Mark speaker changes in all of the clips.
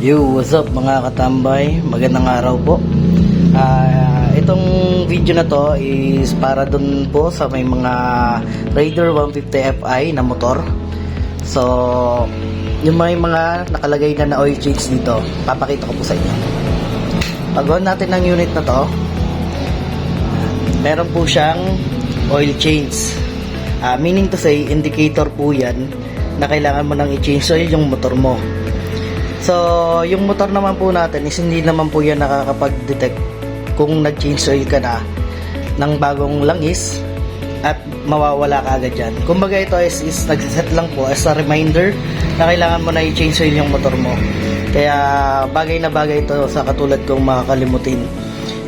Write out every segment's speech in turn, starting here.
Speaker 1: Yo, what's up mga katambay? Magandang araw po. Itong video na to is para dun po sa may mga Raider 150 Fi na motor. So, yung may mga nakalagay na oil change dito, papakita ko po sa inyo. Pag-on natin ng unit na to, meron po siyang oil change. Meaning to say, indicator po yan na kailangan mo nang i-change oil yung motor mo. So, yung motor naman po natin is hindi naman po yan nakakapag-detect kung nag-change oil ka na ng bagong langis at mawawala ka agad dyan. Kumbaga ito is nagsiset lang po as a reminder na kailangan mo na i-change oil yung motor mo. Kaya bagay na bagay ito sa katulad kong makakalimutin.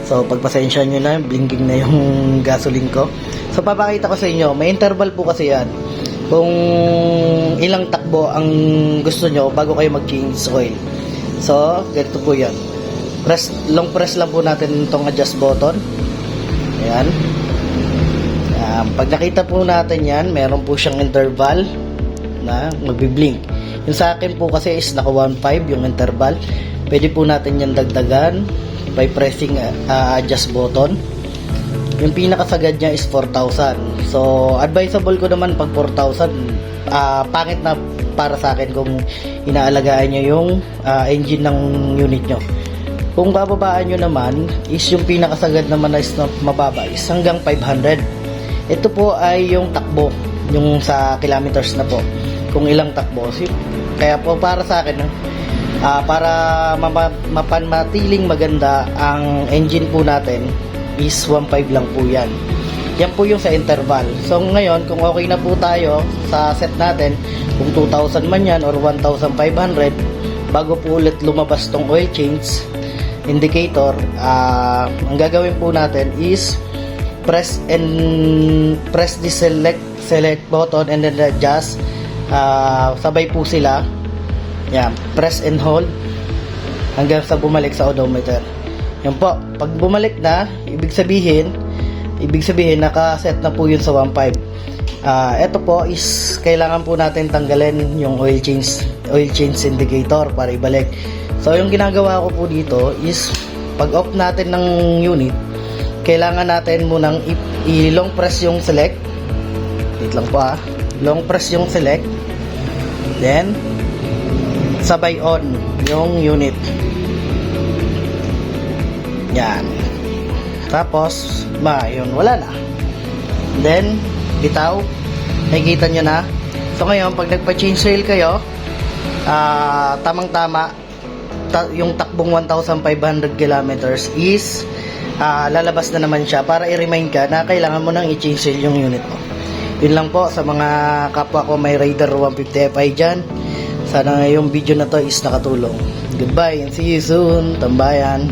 Speaker 1: So, pagpasensya nyo na, blinking na yung gasoline ko. So, papakita ko sa inyo, may interval po kasi yan kung ilang takbo ang gusto nyo bago kayo mag-change oil. So, ganito po yan. Long press lang po natin itong adjust button. Ayan. Pag nakita po natin yan, meron po siyang interval na magbiblink. Yung sa akin po kasi is naka 1.5 yung interval. Pwede po natin yan dagdagan by pressing adjust button. Yung pinakasagad niya is 4,000. So, advisable ko naman pag 4,000, pangit na para sa akin kung inaalagaan nyo yung engine ng unit nyo. Kung bababaan nyo naman, is yung pinakasagad naman is mababa is hanggang 500. Ito po ay yung takbo, yung sa kilometers na po. Kung ilang takbo. Kaya po para sa akin, para mapanatiling maganda ang engine po natin, is 1.5 lang po yan. Yan po yung sa interval. So ngayon, kung okay na po tayo sa set natin, kung 2,000 man yan or 1,500, bago po ulit lumabas tong oil change indicator, ang gagawin po natin is press the select button and then adjust. Sabay po sila. Yan, press and hold hanggang sa bumalik sa odometer. Yan po, pag bumalik na, ibig sabihin naka-set na po yun sa 1.5. Ito po is kailangan po natin tanggalin yung oil change indicator para ibalik. So yung ginagawa ko po dito is pag off natin ng unit, kailangan natin munang i-long press yung select. Wait lang po long press yung select, then sabay on yung unit. Yan. Tapos, yun, wala na. Then, bitaw. Nakikita nyo na. So, ngayon, pag nagpa-change oil kayo, tamang-tama, yung takbong 1,500 kilometers is, lalabas na naman siya para i-remind ka na kailangan mo nang i-change oil yung unit mo. Yun lang po sa mga kapwa ko may Raider 150 Fi dyan. Sana yung video na to is nakatulong. Goodbye and see you soon. Tambayan.